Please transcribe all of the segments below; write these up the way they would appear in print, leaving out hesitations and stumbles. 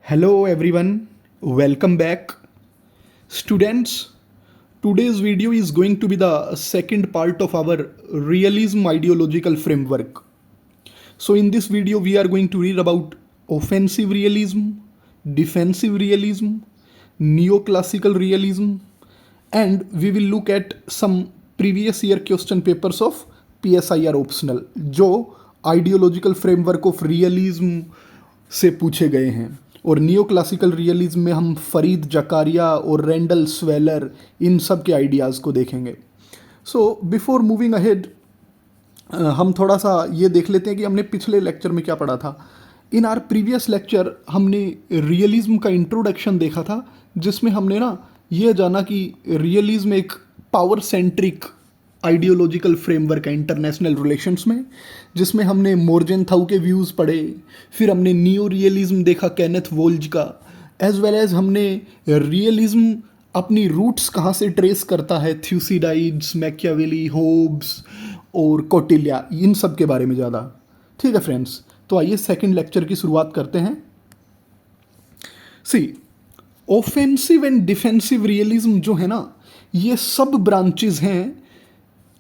Hello everyone, welcome back. Students, today's video is going to be the second part of our realism ideological framework. So in this video we are going to read about offensive realism, defensive realism, neoclassical realism, and we will look at some previous year question papers of PSIR optional जो ideological framework of realism से पूछे गए हैं। और neo classical realism में हम फरीद जकारिया और Rendel स्वेलर इन सब के आइडियाज़ को देखेंगे। सो बिफोर मूविंग अहेड हम थोड़ा सा ये देख लेते हैं कि हमने पिछले लेक्चर में क्या पढ़ा था। इन आर प्रीवियस लेक्चर हमने रियलिज्म का इंट्रोडक्शन देखा था, जिसमें हमने ना ये जाना कि रियलिज्म एक पावर सेंट्रिक आइडियोलॉजिकल फ्रेमवर्क है इंटरनेशनल रिलेशंस में, जिसमें हमने मोर्जेंथाउ के व्यूज़ पढ़े, फिर हमने नियो रियलिज्म देखा केनेथ वोल्ज का, एज वेल एज हमने रियलिज्म अपनी रूट्स कहाँ से ट्रेस करता है, थ्यूसिडाइड्स, मैकियावेली, होब्स और कौटिल्या, इन सब के बारे में ज़्यादा। ठीक है फ्रेंड्स, तो आइए सेकंड लेक्चर की शुरुआत करते हैं। सी ऑफेंसिव एंड डिफेंसिव रियलिज्म जो है ना, ये सब ब्रांचेज हैं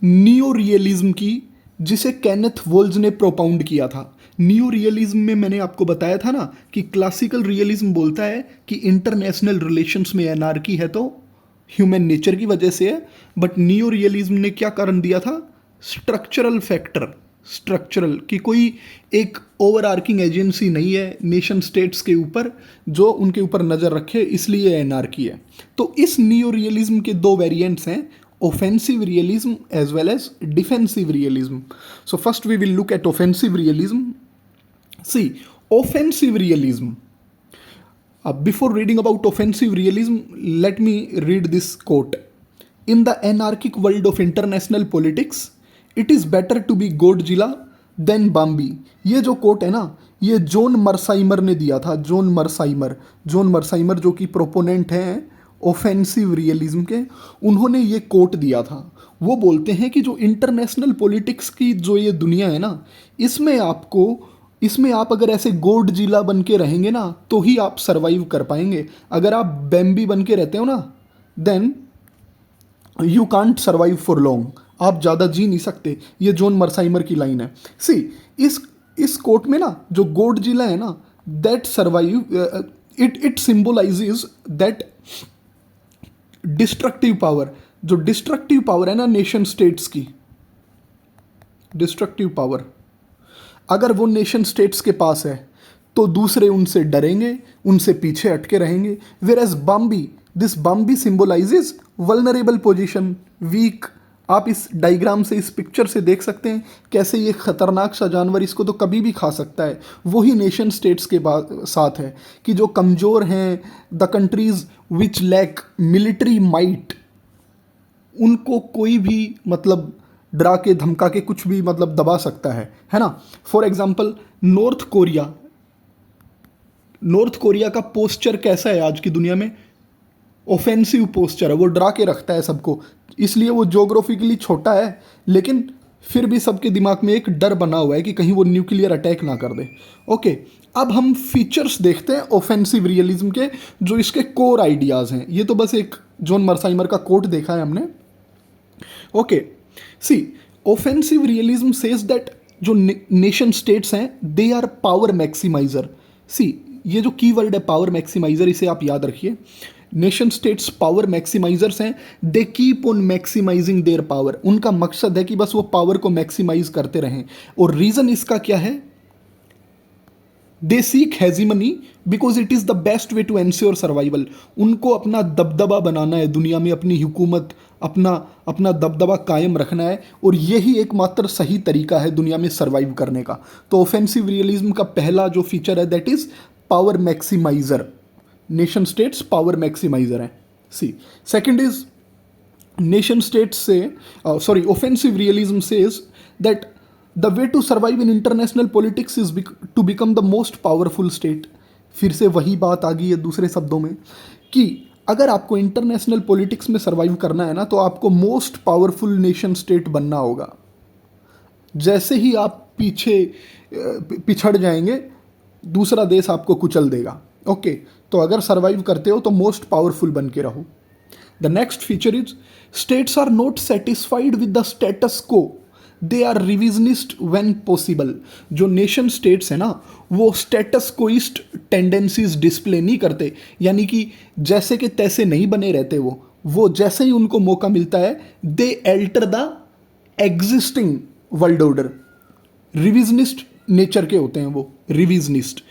नियो रियलिज्म की, जिसे केनेथ वोल्ज ने प्रोपाउंड किया था। नियो रियलिज्म में मैंने आपको बताया था ना कि क्लासिकल रियलिज्म बोलता है कि इंटरनेशनल रिलेशंस में एनार्की है तो ह्यूमन नेचर की वजह से है, बट नियो रियलिज्म ने क्या कारण दिया था? स्ट्रक्चरल फैक्टर, स्ट्रक्चरल कि कोई एक ओवर आर्किंग एजेंसी नहीं है नेशन स्टेट्स के ऊपर जो उनके ऊपर नज़र रखे, इसलिए एनार्की है। तो इस नियो रियलिज्म के दो वेरिएंट्स हैं, offensive realism as well as defensive realism. So first we will look at offensive realism. See, offensive realism. Before reading about offensive realism, let me read this quote. In the anarchic world of international politics, it is better to be Godzilla than Bambi. ये जो coat है ना, ये John मर्साइमर ने दिया था। John मर्साइमर जो कि प्रोपोनेंट हैं ऑफेंसिव रियलिज्म के, उन्होंने ये कोट दिया था। वो बोलते हैं कि जो इंटरनेशनल पॉलिटिक्स की जो ये दुनिया है ना, इसमें आप अगर ऐसे गोडजिला बन के रहेंगे ना तो ही आप सर्वाइव कर पाएंगे। अगर आप बैम्बी बन के रहते हो ना, then you can't survive for long, आप ज़्यादा जी नहीं सकते। ये जॉन मर्साइमर की लाइन है। सी इस कोट में ना जो गोडजिला है ना, that survive it symbolises that destructive power, जो डिस्ट्रक्टिव पावर है ना नेशन स्टेट्स की, डिस्ट्रक्टिव पावर अगर वो नेशन स्टेट्स के पास है तो दूसरे उनसे डरेंगे, उनसे पीछे हटके रहेंगे। Where as this Bambi symbolises vulnerable position, weak. आप इस डायग्राम से, इस पिक्चर से देख सकते हैं कैसे ये खतरनाक सा जानवर, इसको तो कभी भी खा सकता है। वही नेशन स्टेट्स के साथ है कि जो कमज़ोर हैं, the countries which lack military might, उनको कोई भी मतलब डरा के धमका के कुछ भी मतलब दबा सकता है ना। फॉर एग्जाम्पल नॉर्थ कोरिया का पोस्चर कैसा है आज की दुनिया में? ऑफेंसिव पोस्चर है, वो डरा के रखता है सबको, इसलिए वो ज्योग्राफिकली छोटा है, लेकिन फिर भी सबके दिमाग में एक डर बना हुआ है कि कहीं वो न्यूक्लियर अटैक ना कर दे। ओके, अब हम फीचर्स देखते हैं ऑफेंसिव रियलिज्म के, जो इसके कोर आइडियाज़ हैं। ये तो बस एक जॉन मर्साइमर का कोट देखा है हमने। Okay, see offensive realism says that जो नेशन स्टेट्स हैं they are power maximizer. See ये जो कीवर्ड है पावर मैक्सिमाइजर, इसे आप याद रखिए। नेशन स्टेट्स पावर मैक्सिमाइजर्स हैं, they keep on maximizing their power. उनका मकसद है कि बस वो पावर को मैक्सिमाइज करते रहें। और रीज़न इसका क्या है? They seek hegemony because it is the best way to ensure survival. उनको अपना दबदबा बनाना है दुनिया में, अपनी हुकूमत, अपना दबदबा कायम रखना है, और यही एकमात्र सही तरीका है दुनिया में सर्वाइव करने का। तो ऑफेंसिव रियलिज्म का पहला जो फीचर है that is power maximizer. Nation states power maximizer हैं। See second is nation states से offensive realism says that the way to survive in international politics is to become the most powerful state. फिर से वही बात आ गई है दूसरे शब्दों में कि अगर आपको इंटरनेशनल पॉलिटिक्स में सर्वाइव करना है ना, तो आपको मोस्ट पावरफुल नेशन स्टेट बनना होगा। जैसे ही आप पिछड़ जाएंगे, दूसरा देश आपको कुचल देगा। ओके, तो अगर सर्वाइव करते हो तो मोस्ट पावरफुल बन के रहो। The next feature is states are not satisfied with the status quo, they are revisionist when possible. जो नेशन स्टेट्स है ना, वो स्टेटस कोइस्ट टेंडेंसीज डिस्प्ले नहीं करते, यानी कि जैसे के तैसे नहीं बने रहते। वो जैसे ही उनको मौका मिलता है they alter the existing world order. Revisionist nature के होते हैं वो, रिविजनिस्ट।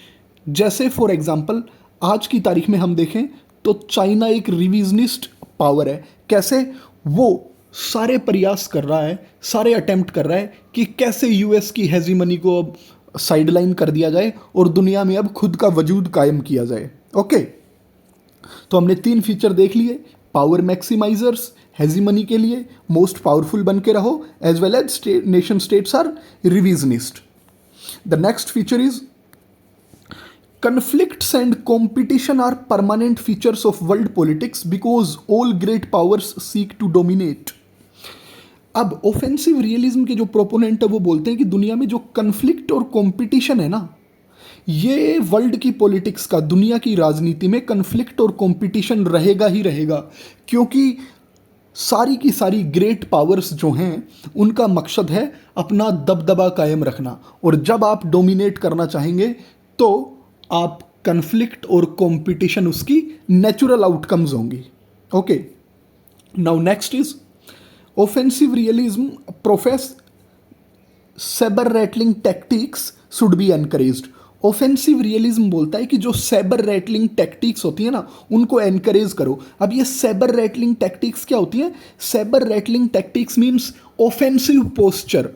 जैसे फॉर एग्जांपल आज की तारीख में हम देखें तो चाइना एक रिविजनिस्ट पावर है। कैसे? वो सारे प्रयास कर रहा है, सारे अटेम्प्ट कर रहा है कि कैसे यूएस की हेजीमनी को अब साइडलाइन कर दिया जाए और दुनिया में अब खुद का वजूद कायम किया जाए। ओके, तो हमने 3 फीचर देख लिए, पावर मैक्सिमाइजर्स हेजीमनी के लिए, मोस्ट पावरफुल बन के रहो, as well as nation states are revisionist. The next feature is conflicts and competition are permanent features of world politics because all great powers seek to dominate। अब offensive realism के जो proponent है वो बोलते हैं कि दुनिया में जो कन्फ्लिक्ट और कंपटीशन है ना, ये वर्ल्ड की पॉलिटिक्स का, दुनिया की राजनीति में कन्फ्लिक्ट और कंपटीशन रहेगा ही रहेगा, क्योंकि सारी की सारी ग्रेट पावर्स जो हैं उनका मकसद है अपना दबदबा कायम रखना, और जब आप डोमिनेट करना चाहेंगे तो आप कन्फ्लिक्ट और कंपटीशन उसकी नेचुरल आउटकम्स होंगी। Okay, now next is offensive realism profess sabre rattling tactics should be encouraged. Offensive realism बोलता है कि जो सेबर रैटलिंग टैक्टिक्स होती है ना, उनको एनकरेज करो। अब ये सेबर रैटलिंग टैक्टिक्स क्या होती हैं? Sabre rattling tactics means offensive posture.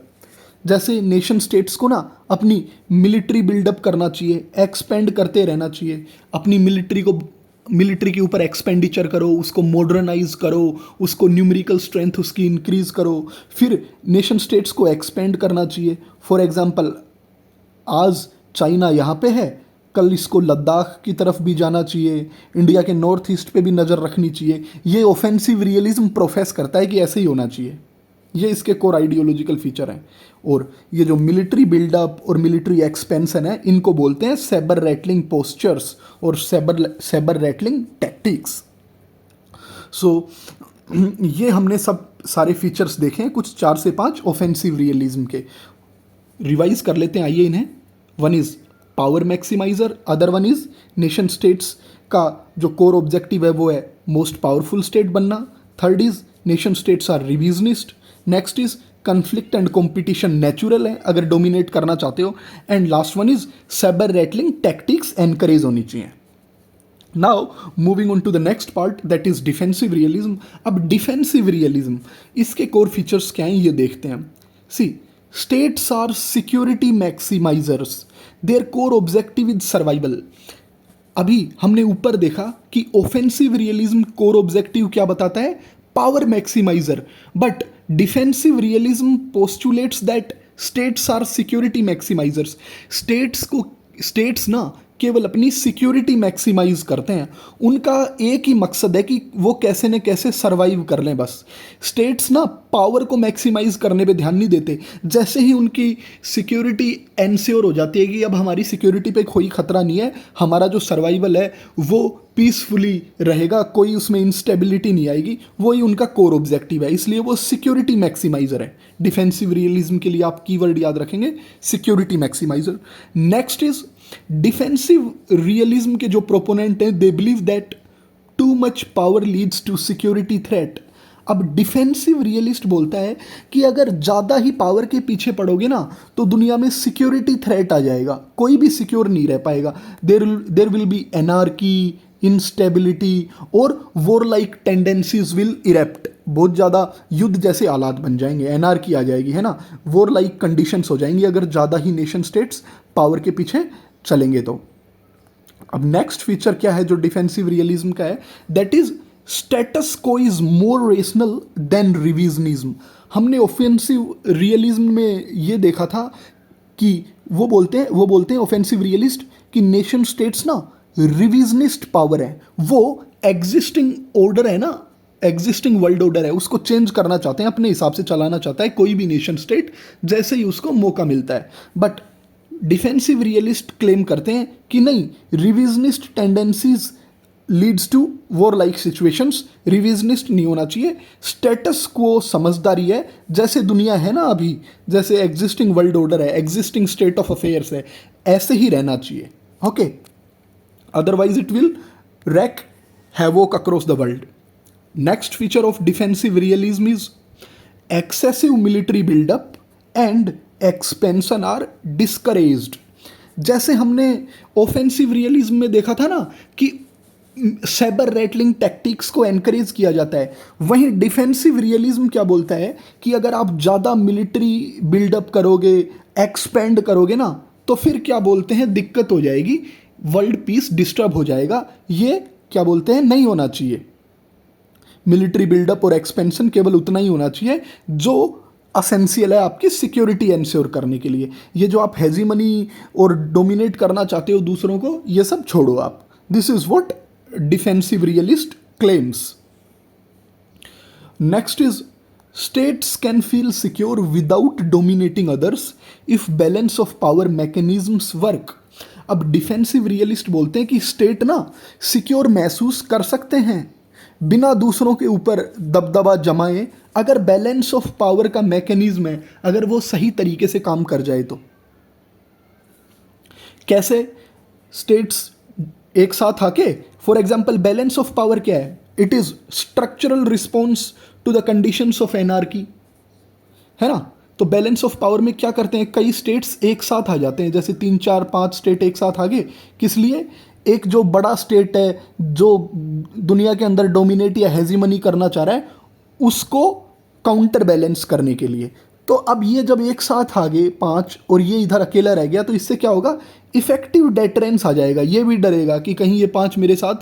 जैसे नेशन स्टेट्स को ना अपनी मिलिट्री बिल्डअप करना चाहिए, एक्सपेंड करते रहना चाहिए, अपनी मिलिट्री के ऊपर एक्सपेंडिचर करो, उसको मॉडर्नाइज करो, उसको न्यूमेरिकल स्ट्रेंथ उसकी इंक्रीज करो। फिर नेशन स्टेट्स को एक्सपेंड करना चाहिए। फॉर एग्जांपल आज चाइना यहाँ पे है, कल इसको लद्दाख की तरफ भी जाना चाहिए, इंडिया के नॉर्थ ईस्ट पे भी नज़र रखनी चाहिए। ये ऑफेंसिव रियलिज्म प्रोफेस करता है कि ऐसे ही होना चाहिए। ये इसके कोर आइडियोलॉजिकल फीचर हैं। और ये जो मिलिट्री बिल्डअप और मिलिट्री एक्सपेंशन है, इनको बोलते हैं सेबर रैटलिंग पोस्चर्स और सेबर रैटलिंग टैक्टिक्स। सो ये हमने सब सारे फीचर्स देखे हैं, कुछ 4 से 5 ऑफेंसिव रियलिज्म के। रिवाइज कर लेते हैं, आइए इन्हें। One is power maximizer, other one is nation states का जो कोर ऑब्जेक्टिव है वो है मोस्ट पावरफुल स्टेट बनना। Third is nation states are revisionist. Next is conflict and competition natural है अगर डोमिनेट करना चाहते हो। And last one is sabre rattling tactics encourage होनी चाहिए। Now moving on to the next part, that is defensive realism. अब defensive realism, इसके core features क्या हैं ये देखते हैं। See, states are security maximisers, their core objective is survival. अभी हमने ऊपर देखा कि ऑफेंसिव रियलिज्म कोर ऑब्जेक्टिव क्या बताता है? Power maximiser. But defensive realism postulates that states are security maximisers. States ना केवल अपनी सिक्योरिटी मैक्सिमाइज करते हैं, उनका एक ही मकसद है कि वो कैसे न कैसे सर्वाइव कर लें बस। स्टेट्स ना पावर को मैक्सिमाइज करने पे ध्यान नहीं देते। जैसे ही उनकी सिक्योरिटी एनश्योर हो जाती है कि अब हमारी सिक्योरिटी पे कोई खतरा नहीं है, हमारा जो सर्वाइवल है वो पीसफुली रहेगा, कोई उसमें इंस्टेबिलिटी नहीं आएगी, वही उनका कोर ऑब्जेक्टिव है, इसलिए वो सिक्योरिटी मैक्सिमाइजर है। डिफेंसिव रियलिज्म के लिए आप कीवर्ड याद रखेंगे, security maximizer. Next is defensive realism के जो प्रोपोनेंट हैं, they believe that too much power leads to security threat. अब डिफेंसिव रियलिस्ट बोलता है कि अगर ज़्यादा ही पावर के पीछे पड़ोगे ना तो दुनिया में सिक्योरिटी थ्रेट आ जाएगा, कोई भी सिक्योर नहीं रह पाएगा। There will be anarchy, instability और वॉर लाइक टेंडेंसीज विल इरेप्ट। बहुत ज़्यादा युद्ध जैसे हालात बन जाएंगे, एनार्की आ जाएगी, है ना, वॉर लाइक कंडीशंस हो जाएंगी अगर ज़्यादा ही नेशन स्टेट्स पावर के पीछे चलेंगे तो। अब नेक्स्ट फीचर क्या है जो डिफेंसिव रियलिज्म का है? दैट इज स्टेटस को is more rational then revisionism. हमने ऑफेंसिव रियलिज्म में ये देखा था कि वो बोलते हैं ऑफेंसिव रियलिस्ट कि नेशन स्टेट्स ना रिविजनिस्ट पावर है, वो एग्जिस्टिंग ऑर्डर है ना, एग्जिस्टिंग वर्ल्ड ऑर्डर है, उसको चेंज करना चाहते हैं, अपने हिसाब से चलाना चाहता है कोई भी नेशन स्टेट जैसे ही उसको मौका मिलता है। बट डिफेंसिव रियलिस्ट क्लेम करते हैं कि नहीं, revisionist tendencies leads to war like situations, revisionist नहीं होना चाहिए। स्टेटस को समझदारी है, जैसे दुनिया है ना अभी, जैसे एग्जिस्टिंग वर्ल्ड ऑर्डर है, एग्जिस्टिंग स्टेट ऑफ अफेयर्स है, ऐसे ही रहना चाहिए। Okay, otherwise it will wreak havoc across the world. Next feature of defensive realism is excessive military build-up and expansion are discouraged. जैसे हमने ऑफेंसिव रियलिज्म में देखा था ना कि सैबर रेटलिंग टैक्टिक्स को एनकरेज किया जाता है, वहीं डिफेंसिव रियलिज्म क्या बोलता है कि अगर आप ज़्यादा मिलिट्री बिल्डअप करोगे, एक्सपेंड करोगे ना, तो फिर क्या बोलते हैं, दिक्कत हो जाएगी, वर्ल्ड पीस डिस्टर्ब हो जाएगा। ये क्या बोलते हैं, नहीं होना चाहिए। मिलिट्री बिल्डअप और एक्सपेंशन केवल उतना ही होना चाहिए जो असेंशियल है आपकी सिक्योरिटी एंश्योर करने के लिए। ये जो आप हेजीमनी और डोमिनेट करना चाहते हो दूसरों को, ये सब छोड़ो आप। This is what defensive realist claims. Next is states can feel secure without dominating others if balance of power mechanisms work. अब डिफेंसिव रियलिस्ट बोलते हैं कि स्टेट ना सिक्योर महसूस कर सकते हैं बिना दूसरों के ऊपर दबदबा जमाए, अगर बैलेंस ऑफ पावर का मैकेनिज्म है, अगर वो सही तरीके से काम कर जाए तो। कैसे स्टेट्स एक साथ आके, for example balance of power क्या है, it is structural response to the conditions of anarchy, है ना। तो बैलेंस ऑफ पावर में क्या करते हैं, कई स्टेट्स एक साथ आ जाते हैं, जैसे 3 4 5 स्टेट एक साथ आ गए, किस लिए, एक जो बड़ा स्टेट है जो दुनिया के अंदर डोमिनेट या हेजीमनी करना चाह रहा है, उसको काउंटर बैलेंस करने के लिए। तो अब ये जब एक साथ आ गए 5 और ये इधर अकेला रह गया, तो इससे क्या होगा, इफेक्टिव डेटरेंस आ जाएगा। ये भी डरेगा कि कहीं ये 5 मेरे साथ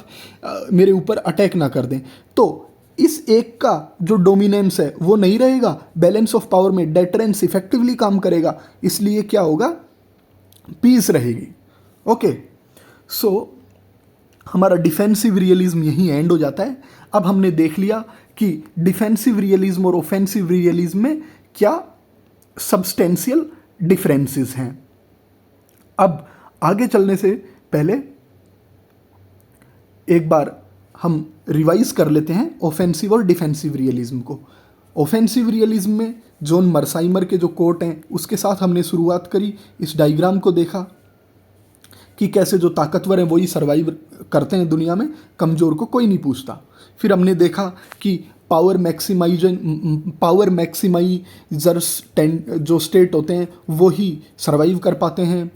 मेरे ऊपर अटैक ना कर दें। तो इस एक का जो डोमिनेंस है वो नहीं रहेगा, बैलेंस ऑफ पावर में डेटरेंस इफेक्टिवली काम करेगा, इसलिए क्या होगा, पीस रहेगी। ओके, सो हमारा डिफेंसिव रियलिज्म यहीं एंड हो जाता है। अब हमने देख लिया कि डिफेंसिव रियलिज्म और ऑफेंसिव रियलिज्म में क्या सब्सटेंशियल डिफरेंसेस हैं। अब आगे चलने से पहले एक बार हम रिवाइज कर लेते हैं ऑफेंसिव और डिफेंसिव रियलिज्म को। ऑफेंसिव रियलिज्म में जॉन मर्साइमर के जो कोट हैं उसके साथ हमने शुरुआत करी, इस डायग्राम को देखा कि कैसे जो ताकतवर हैं वही सर्वाइव करते हैं दुनिया में, कमज़ोर को कोई नहीं पूछता। फिर हमने देखा कि पावर मैक्सिमाइजर्स जो स्टेट होते हैं वो ही सर्वाइव कर पाते हैं।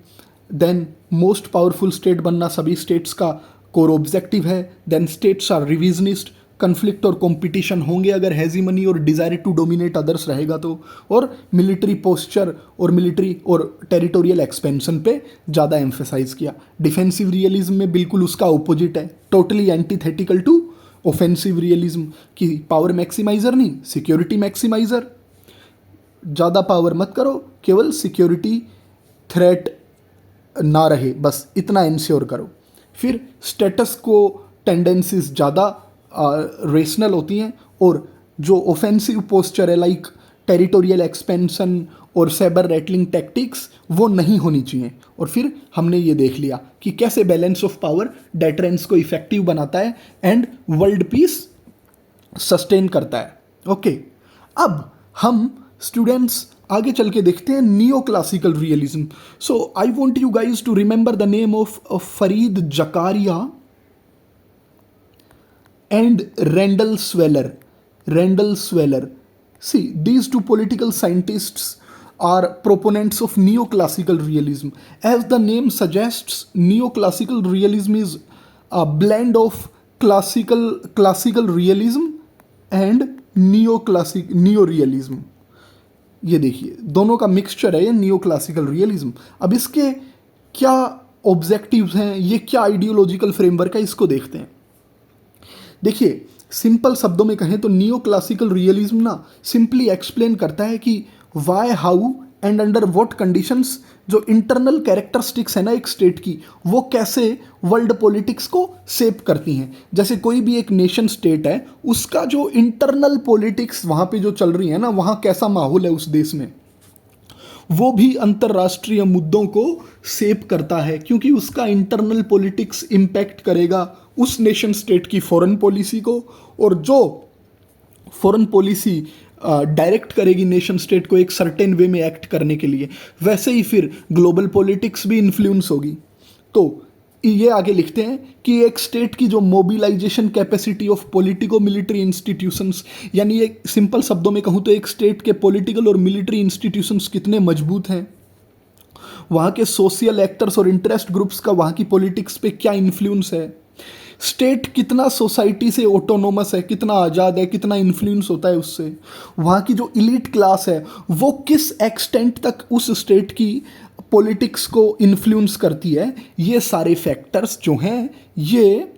देन मोस्ट पावरफुल स्टेट बनना सभी स्टेट्स का कोर ऑब्जेक्टिव है। Then states are revisionist, conflict और कंपटीशन होंगे अगर हेजीमनी और डिज़ायर टू डोमिनेट अदर्स रहेगा तो, और मिलिट्री पोस्चर और मिलिट्री और टेरिटोरियल एक्सपेंशन पे ज़्यादा एम्फेसाइज किया। डिफेंसिव रियलिज्म में बिल्कुल उसका ऑपोजिट है, totally antithetical to offensive realism की पावर मैक्सिमाइजर नहीं, सिक्योरिटी मैक्सिमाइजर। ज़्यादा पावर मत करो, केवल सिक्योरिटी थ्रेट ना रहे, बस इतना इंश्योर करो। फिर स्टेटस को टेंडेंसीज ज़्यादा रेशनल होती हैं, और जो ऑफेंसिव पोस्चर है लाइक टेरिटोरियल एक्सपेंशन और सैबर रेटलिंग टैक्टिक्स वो नहीं होनी चाहिए। और फिर हमने ये देख लिया कि कैसे बैलेंस ऑफ पावर डेटरेंस को इफेक्टिव बनाता है एंड वर्ल्ड पीस सस्टेन करता है। ओके, अब हम स्टूडेंट्स आगे चल के देखते हैं neo classical realism. So I want you guys to remember the name of Fareed Zakaria and Randall Sweller. See, these two political scientists are proponents of neoclassical realism. As the name suggests, neoclassical realism is a blend of classical realism and neorealism. ये देखिए दोनों का mixture है ये neoclassical realism. अब इसके क्या objectives हैं, ये क्या आइडियोलॉजिकल फ्रेमवर्क है, इसको देखते हैं। देखिए, सिंपल शब्दों में कहें तो नियो क्लासिकल रियलिज्म ना सिंपली एक्सप्लेन करता है कि why, how and under what conditions जो इंटरनल कैरेक्टरिस्टिक्स है ना एक स्टेट की, वो कैसे वर्ल्ड पॉलिटिक्स को शेप करती हैं। जैसे कोई भी एक नेशन स्टेट है, उसका जो इंटरनल पॉलिटिक्स वहाँ पे जो चल रही है ना, वहाँ कैसा माहौल है उस देश में, वो भी अंतर्राष्ट्रीय मुद्दों को शेप करता है, क्योंकि उसका इंटरनल पॉलिटिक्स इम्पैक्ट करेगा उस नेशन स्टेट की फॉरेन पॉलिसी को, और जो फॉरेन पॉलिसी डायरेक्ट करेगी नेशन स्टेट को एक सर्टेन वे में एक्ट करने के लिए, वैसे ही फिर ग्लोबल पॉलिटिक्स भी इन्फ्लुएंस होगी। तो ये आगे लिखते हैं कि एक स्टेट की जो mobilization capacity of politico military institutions, यानी एक सिंपल शब्दों में कहूँ तो एक स्टेट के पॉलिटिकल और मिलिट्री इंस्टीट्यूशंस कितने मजबूत हैं, वहाँ के सोशल एक्टर्स और इंटरेस्ट ग्रुप्स का वहाँ की पॉलिटिक्स पे क्या इन्फ्लुएंस है, स्टेट कितना सोसाइटी से ऑटोनोमस है, कितना आज़ाद है, कितना इन्फ्लुएंस होता है उससे, वहाँ की जो इलीट क्लास है वो किस एक्सटेंट तक उस स्टेट की पॉलिटिक्स को इन्फ्लुएंस करती है, ये सारे फैक्टर्स जो हैं ये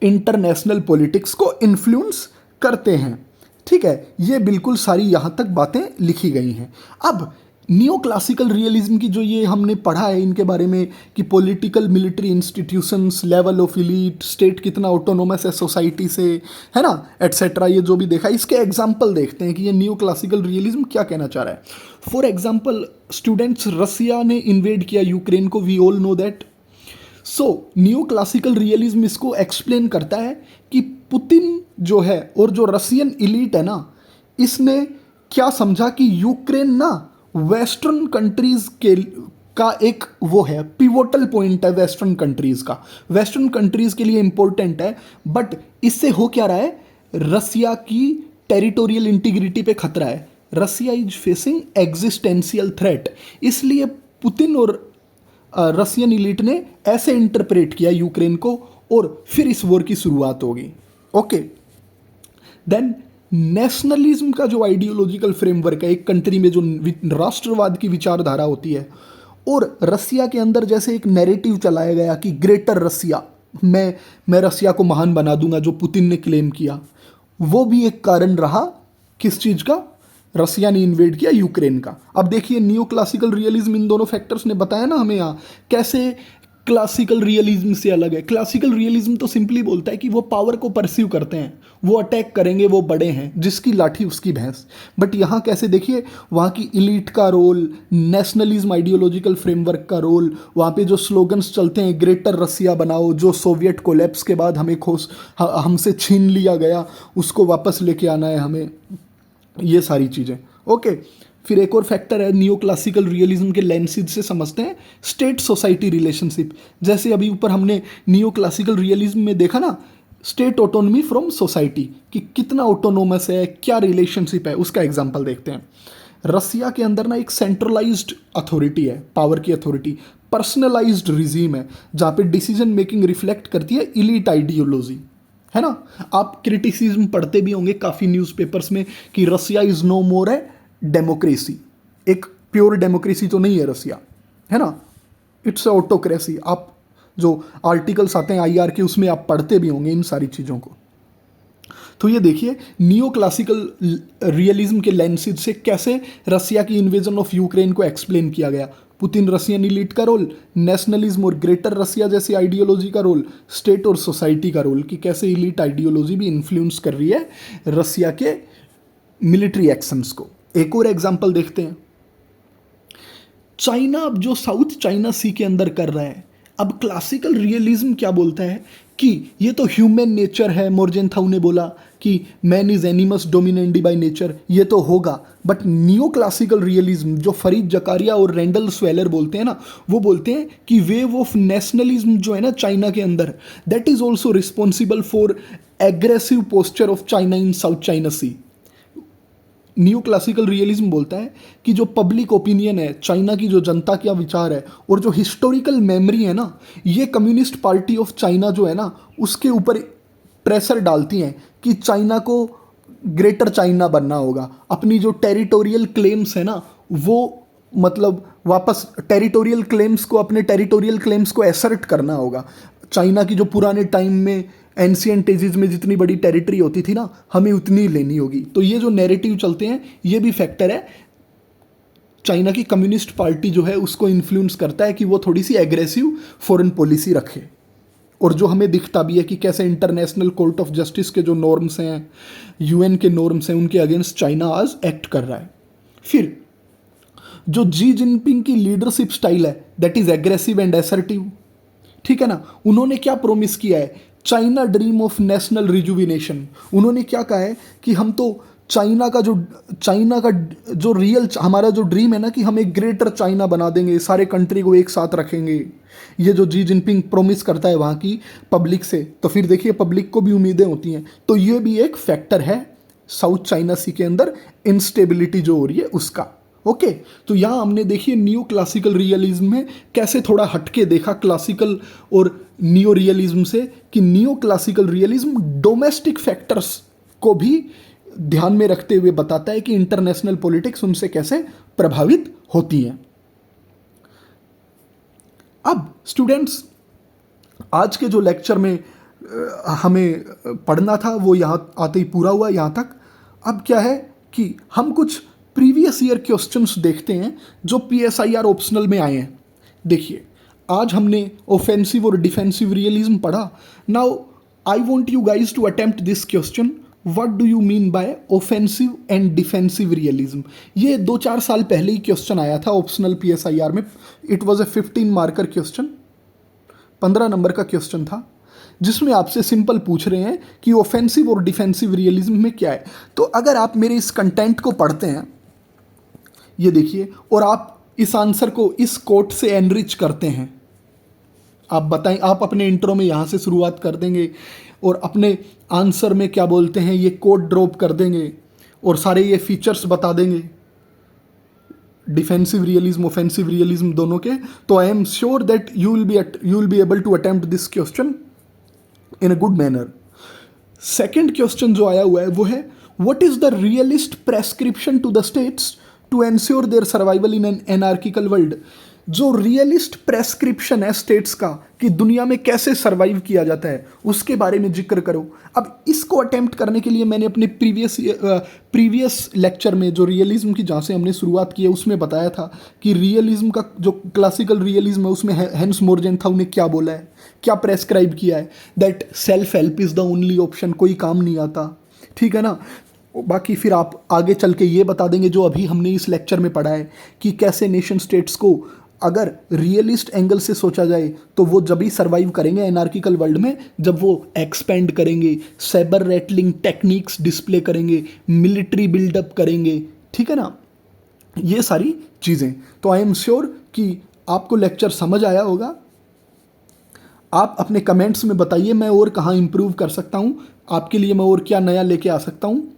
इंटरनेशनल पॉलिटिक्स को इन्फ्लुएंस करते हैं। ठीक है, ये बिल्कुल सारी यहाँ तक बातें लिखी गई हैं। अब नियो क्लासिकल रियलिज्म की जो ये हमने पढ़ा है इनके बारे में कि political military institutions, level of elite, state कितना ऑटोनोमस है सोसाइटी से, है ना, एट्सेट्रा, ये जो भी देखा, इसके एग्जाम्पल देखते हैं कि ये नियो क्लासिकल रियलिज्म क्या कहना चाह रहा है। फॉर एग्जाम्पल स्टूडेंट्स, रसिया ने इन्वेड किया यूक्रेन को, we all know that. So neo classical realism इसको एक्सप्लेन करता है कि पुतिन जो है और जो रसियन इलीट है ना, इसने क्या समझा कि यूक्रेन ना वेस्टर्न कंट्रीज के का एक वो है, पिवोटल पॉइंट है वेस्टर्न कंट्रीज का, वेस्टर्न कंट्रीज के लिए इंपॉर्टेंट है, बट इससे हो क्या रहा है, रसिया की टेरिटोरियल इंटीग्रिटी पे खतरा है, Russia is facing existential threat. इसलिए पुतिन और रसियन इलीट ने ऐसे इंटरप्रेट किया यूक्रेन को, और फिर इस वॉर की शुरुआत होगी। ओके, देन नेशनलिज्म का जो आइडियोलॉजिकल फ्रेमवर्क है, एक कंट्री में जो राष्ट्रवाद की विचारधारा होती है, और रसिया के अंदर जैसे एक नैरेटिव चलाया गया कि ग्रेटर रसिया, मैं रसिया को महान बना दूंगा, जो पुतिन ने क्लेम किया, वो भी एक कारण रहा किस चीज़ का, रसिया ने इन्वेड किया यूक्रेन का। अब देखिए नियो क्लासिकल रियलिज्म इन दोनों फैक्टर्स ने बताया ना हमें यहाँ कैसे क्लासिकल रियलिज्म से अलग है। क्लासिकल रियलिज्म तो सिंपली बोलता है कि वो पावर को परस्यू करते हैं, वो अटैक करेंगे, वो बड़े हैं, जिसकी लाठी उसकी भैंस। बट यहाँ कैसे देखिए, वहाँ की इलीट का रोल, नेशनलिज्म आइडियोलॉजिकल फ्रेमवर्क का रोल, वहाँ पे जो स्लोगन्स चलते हैं, ग्रेटर रसिया बनाओ, जो सोवियत कोलैप्स के बाद हमसे छीन लिया गया उसको वापस लेके आना है हमें, ये सारी चीज़ें। ओके, फिर एक और फैक्टर है नियो क्लासिकल रियलिज्म के लेंसेज से समझते हैं, स्टेट सोसाइटी रिलेशनशिप। जैसे अभी ऊपर हमने नियो क्लासिकल रियलिज्म में देखा ना, स्टेट ऑटोनॉमी फ्रॉम सोसाइटी, कि कितना ऑटोनोमस है, क्या रिलेशनशिप है, उसका एग्जांपल देखते हैं। रसिया के अंदर ना एक सेंट्रलाइज्ड अथॉरिटी है, पावर की अथॉरिटी, पर्सनलाइज्ड रिजीम है, जहाँ पे डिसीजन मेकिंग रिफ्लेक्ट करती है इलीट आइडियोलॉजी, है ना। आप क्रिटिसिज्म पढ़ते भी होंगे काफ़ी न्यूज़पेपर्स में कि रसिया इज़ नो मोर है डेमोक्रेसी, एक प्योर डेमोक्रेसी तो नहीं है रसिया, है ना, इट्स ऑटोक्रेसी। आप जो आर्टिकल्स आते हैं आईआर के, उसमें आप पढ़ते भी होंगे इन सारी चीज़ों को। तो ये देखिए नियो क्लासिकल रियलिज्म के लेंसेज से कैसे रसिया की इन्वेजन ऑफ यूक्रेन को एक्सप्लेन किया गया। पुतिन रसियन इलीट का रोल, नेशनलिज्म और ग्रेटर रसिया जैसी आइडियोलॉजी का रोल, स्टेट और सोसाइटी का रोल, कि कैसे इलीट आइडियोलॉजी भी इन्फ्लुएंस कर रही है रसिया के मिलिट्री एक्शंस को। एक और एग्जांपल देखते हैं, चाइना अब जो साउथ चाइना सी के अंदर कर रहा है। अब क्लासिकल रियलिज्म क्या बोलता है कि ये तो ह्यूमन नेचर है, मोर्जेंथाउ ने बोला कि man is animus dominandi by nature, ये तो होगा। बट नियो क्लासिकल रियलिज्म जो फरीद जकारिया और रेंडल स्वेलर बोलते हैं ना, वो बोलते हैं कि वेव ऑफ नेशनलिज्म जो है ना चाइना के अंदर, that is also responsible for aggressive posture of China in South China Sea. New classical realism बोलता है कि जो पब्लिक ओपिनियन है, चाइना की जो जनता का विचार है, और जो हिस्टोरिकल मेमोरी है ना, ये कम्युनिस्ट पार्टी ऑफ चाइना जो है ना, उसके ऊपर प्रेशर डालती हैं कि चाइना को ग्रेटर चाइना बनना होगा। अपनी जो टेरिटोरियल क्लेम्स है ना, वो मतलब वापस टेरिटोरियल क्लेम्स को, अपने टेरिटोरियल क्लेम्स को एसर्ट करना होगा। चाइना की जो पुराने टाइम में एंशियंट एजेस में जितनी बड़ी टेरिटरी होती थी ना, हमें उतनी लेनी होगी। तो ये जो नैरेटिव चलते हैं, ये भी फैक्टर है, चाइना की कम्युनिस्ट पार्टी जो है उसको इन्फ्लुएंस करता है कि वो थोड़ी सी एग्रेसिव फॉरेन पॉलिसी रखे। और जो हमें दिखता भी है कि कैसे इंटरनेशनल कोर्ट ऑफ जस्टिस के जो नॉर्म्स हैं, यूएन के नॉर्म्स हैं, उनके अगेंस्ट चाइना आज एक्ट कर रहा है। फिर जो जी जिनपिंग की लीडरशिप स्टाइल है that is aggressive and assertive, ठीक है ना। उन्होंने क्या प्रोमिस किया है, China dream of national rejuvenation. उन्होंने क्या कहा है कि हम तो चाइना का जो रियल हमारा जो ड्रीम है ना कि हम एक ग्रेटर चाइना बना देंगे, सारे कंट्री को एक साथ रखेंगे, ये जो जी जिनपिंग प्रोमिस करता है वहाँ की पब्लिक से, तो फिर देखिए पब्लिक को भी उम्मीदें होती हैं। तो ये भी एक फैक्टर है साउथ चाइना सी के अंदर इंस्टेबिलिटी जो हो रही है उसका। ओके, तो यहाँ हमने देखिए न्यू क्लासिकल रियलिज्म में कैसे थोड़ा हटके देखा क्लासिकल और नियो रियलिज्म से, कि neo classical realism domestic factors को भी ध्यान में रखते हुए बताता है कि इंटरनेशनल पॉलिटिक्स उनसे कैसे प्रभावित होती हैं। अब स्टूडेंट्स, आज के जो लेक्चर में हमें पढ़ना था वो यहाँ आते ही पूरा हुआ यहाँ तक। अब क्या है कि हम कुछ प्रीवियस ईयर क्वेश्चंस देखते हैं जो PSIR ऑप्शनल में आए हैं। देखिए, आज हमने ऑफेंसिव और डिफेंसिव रियलिज्म पढ़ा। Now I want you guys to attempt this question, what do you mean by offensive and defensive realism. ये 2-4 साल पहले ही क्वेश्चन आया था ऑप्शनल PSIR में। It was a 15 marker question, 15 नंबर का क्वेश्चन था, जिसमें आपसे सिंपल पूछ रहे हैं कि ऑफेंसिव और डिफेंसिव रियलिज्म में क्या है। तो अगर आप मेरे इस कंटेंट को पढ़ते हैं, ये देखिए, और आप इस आंसर को इस कोट से एनरिच करते हैं, आप बताएं, आप अपने इंट्रो में यहाँ से शुरुआत कर देंगे और अपने आंसर में क्या बोलते हैं ये कोड ड्रॉप कर देंगे और सारे ये फीचर्स बता देंगे डिफेंसिव रियलिज्म ऑफेंसिव रियलिज्म दोनों के, तो I am sure that you will be able to attempt this question in a good manner. Second question जो आया हुआ है वो है, what is the realist prescription to the states to ensure their survival in an anarchical world. जो realist prescription है states का कि दुनिया में कैसे सर्वाइव किया जाता है, उसके बारे में जिक्र करो। अब इसको अटेम्प्ट करने के लिए मैंने अपने प्रीवियस लेक्चर में जो रियलिज्म की जहाँ से हमने शुरुआत की है उसमें बताया था कि रियलिज्म का जो क्लासिकल रियलिज्म है उसमें हेंस मोरजेंथाउ ने क्या बोला है, क्या प्रेस्क्राइब किया है, that self help is the only option, कोई काम नहीं आता, ठीक है ना। बाकी फिर आप आगे चल के ये बता देंगे जो अभी हमने इस लेक्चर में पढ़ा है कि कैसे नेशन स्टेट्स को अगर रियलिस्ट एंगल से सोचा जाए तो वो जब ही सर्वाइव करेंगे एनार्किकल वर्ल्ड में जब वो एक्सपेंड करेंगे, साइबर रेटलिंग टेक्निक्स डिस्प्ले करेंगे, मिलिट्री बिल्डअप करेंगे, ठीक है ना, ये सारी चीज़ें। तो आई एम श्योर कि आपको लेक्चर समझ आया होगा। आप अपने कमेंट्स में बताइए मैं और कहाँ इम्प्रूव कर सकता हूँ, आपके लिए मैं और क्या नया लेके आ सकता हूँ।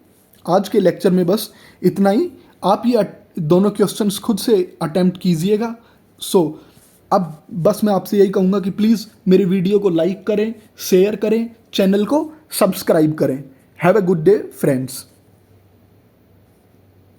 आज के लेक्चर में बस इतना ही। आप ये दोनों क्वेश्चंस खुद से अटेम्प्ट कीजिएगा। अब बस मैं आपसे यही कहूँगा कि प्लीज़ मेरे वीडियो को लाइक करें, शेयर करें, चैनल को सब्सक्राइब करें। Have a good day friends.